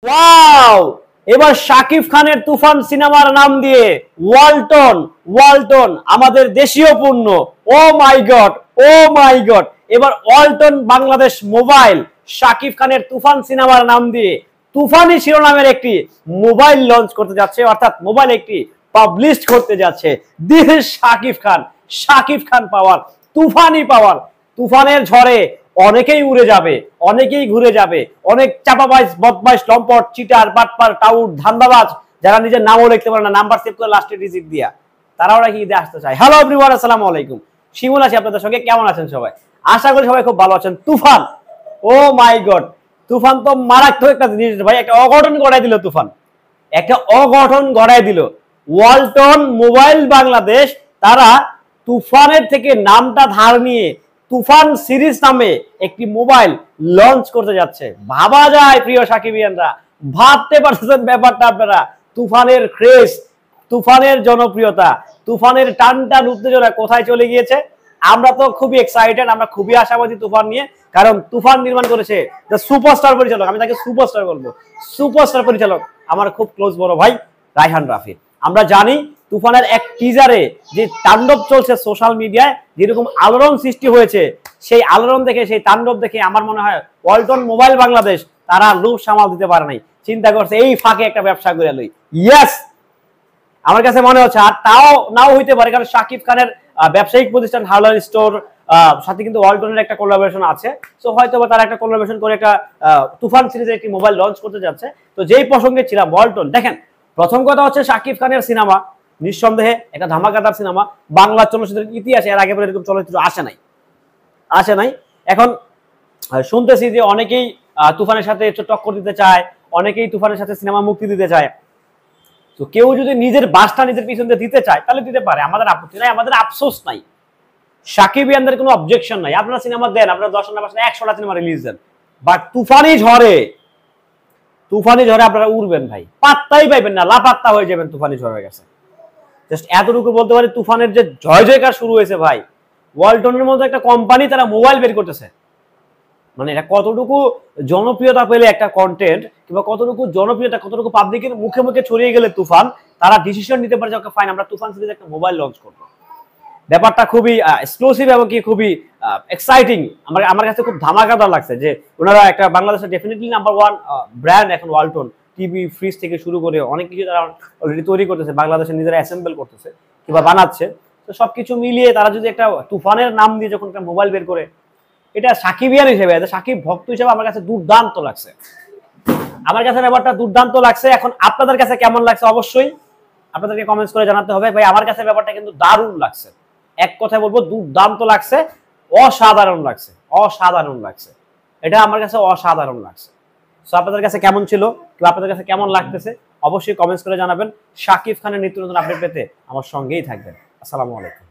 Wow, এবার শাকিব খানের তুফান সিনেমার নাম দিয়ে ওয়ালটন ওয়ালটন আমাদের দেশীয় পণ্য। ও মাই গড, ও মাই গড, এবার ওয়ালটন বাংলাদেশ মোবাইল শাকিব খানের তুফান সিনেমার নাম দিয়ে তুফানি শিরোনামের একটি মোবাইল লঞ্চ করতে যাচ্ছে, অর্থাৎ মোবাইল একটি পাবলিশ করতে যাচ্ছে। দিস ইজ শাকিব খান, শাকিব খান পাওয়ার, তুফানি পাওয়ার। তুফানের ঝড়ে অনেকেই উড়ে যাবে, অনেকেই ঘুরে যাবে, অনেক চাপাবাজ বদমাইশ লম্পট চিটার বাটপার টাউট ধান্দাবাজ যারা নিজের নামও লিখতে পারে না, নাম্বার সেভ করে লাস্টের ডিজিট দিয়া, তারাও নাকি ঈদে আসতে চায়। হ্যালো এভরিওয়ান, আসসালামু আলাইকুম, শিমুল আছি আপনাদের সঙ্গে। কেমন আছেন সবাই? আশা করি সবাই খুব ভালো আছেন। তুফান, ও মাই গড, তুফান তো মারাত্মক একটা জিনিস ভাই, একটা অঘটন গড়াই দিল তুফান, একটা অঘটন গড়াই দিল। ওয়ালটন মোবাইল বাংলাদেশ তারা তুফানের থেকে নামটা ধার নিয়ে তুফান সিরিজ নামে একটি মোবাইল লঞ্চ করতে যাচ্ছে। ভাবা যায় প্রিয় সাকিবিয়ানরা, ভাবতে পারছেন ব্যাপারটা আপনারা? তুফানের ক্রেজ, তুফানের জনপ্রিয়তা, তুফানের টান টান উত্তেজনা কোথায় চলে গিয়েছে। আমরা তো খুবই এক্সাইটেড, আমরা খুবই আশাবাদী তুফান নিয়ে, কারণ তুফান নির্মাণ করেছে দ্য সুপারস্টার পরিচালক, আমি তাকে সুপারস্টার বলবো, সুপারস্টার পরিচালক আমার খুব ক্লোজ বড় ভাই রায়হান রাফি। আমরা জানি তুফানের এক টিজারে যে তাণ্ডব চলছে সোশ্যাল মিডিয়ায়, যেরকম আলোড়ন সৃষ্টি হয়েছে, সেই আলোড়ন দেখে, সেই তাণ্ডব দেখে আমার মনে হয় ওয়ালটন মোবাইল বাংলাদেশ তারা লোভ সামাল দিতে পারে নাই, চিন্তা করছে এই ফাঁকে একটা ব্যবসা করে লই। ইয়েস, আমার কাছে মনে হচ্ছে, আর তাও নাও হইতে পারে, কারণ শাকিব খানের ব্যবসায়িক প্রতিষ্ঠান হাওলার স্টোর সাথে কিন্তু ওয়ালটনের একটা কোলাবোরেশন আছে। সো হয়তো তারা একটা কোলাবোরেশন করে একটা তুফান সিরিজের একটি মোবাইল লঞ্চ করতে যাচ্ছে। তো যেই প্রসঙ্গে ছিলাম ওয়ালটন, দেখেন প্রথম কথা হচ্ছে শাকিব খানের সিনেমা নিঃসন্দেহে একটা ধামাকাদার সিনেমা। বাংলা চলচ্চিত্রের ইতিহাসে এর আগে পরে এরকম চলচ্চিত্র আসে নাই। এখন শুনতেছি যে অনেকেই তুফানের সাথে টক্কর দিতে চায়, অনেকেই তুফানের সাথে সিনেমা মুক্তি দিতে চায়। তো কেউ যদি নিজের বাসটা নিজের পিছন দিয়ে দিতে চায় তাহলে দিতে পারে, আমাদের আপত্তি নাই, আমাদের আফসোস নাই, সাকিবিয়ানদের কোনো অবজেকশন নাই। আপনারা সিনেমা দেন, আপনারা 10টা 100টা সিনেমা রিলিজ দেন, বাট তুফানি ঝড়ে আপনারা উড়বেন ভাই, পাত্তাই পাইবেন না, লাপাত্তা হয়ে যাবেন তুফানি ঝড়ের কাছে। জাস্ট এতটুকু বলতে পারি, তুফানের যে জয় জয়কার শুরু হয়েছে ভাই, ওয়ালটনের মতো একটা কোম্পানি তারা মোবাইল বের করতেছে, মানে এটা কতটুকু জনপ্রিয়তা পেলে একটা কন্টেন্ট, কিংবা কতটুকু জনপ্রিয়তা, কতটুকু পাবলিকের মুখে মুখে ছড়িয়ে গেলে তুফান তারা ডিসিশন নিতে পারে যে ওকে ফাইন, আমরা তুফান সিরিজে একটা মোবাইল লঞ্চ করবো। ব্যাপারটা খুবই এক্সক্লুসিভ এবং কি খুবই এক্সাইটিং। আমার কাছে খুব ধামাকাদার লাগছে যে ওনারা একটা বাংলাদেশের ডেফিনেটলি নাম্বার 1 ব্র্যান্ড এখন ওয়ালটন, টিভি ফ্রিজ থেকে শুরু করে অনেক কিছু তারা অলরেডি তৈরি করতেছে, বাংলাদেশে নিজেরা অ্যাসেম্বল করতেছে কিংবা বানাচ্ছে। তো সবকিছু মিলিয়ে তারা যদি একটা তুফানের নাম দিয়ে যখন একটা মোবাইল বের করে, এটা সাকিবিয়ান হিসেবে, সাকিব ভক্ত হিসেবে আমার কাছে দুর্দান্ত লাগছে, আমার কাছে ব্যাপারটা দুর্দান্ত লাগছে। এখন আপনাদের কাছে কেমন লাগছে অবশ্যই আপনাদেরকে কমেন্টস করে জানাতে হবে ভাই। আমার কাছে ব্যাপারটা কিন্তু দারুণ লাগছে, এক কথায় বলবো দুর্দান্ত লাগছে, অসাধারণ লাগছে, অসাধারণ লাগছে, এটা আমার কাছে অসাধারণ লাগছে। সো আপনাদের কাছে কেমন ছিল, আপনাদের কাছে কেমন লাগতেছে অবশ্যই কমেন্টস করে জানাবেন। শাকিব খানের নিত্য নতুন আপডেট পেতে আমার সঙ্গেই থাকবেন। আসসালামু আলাইকুম।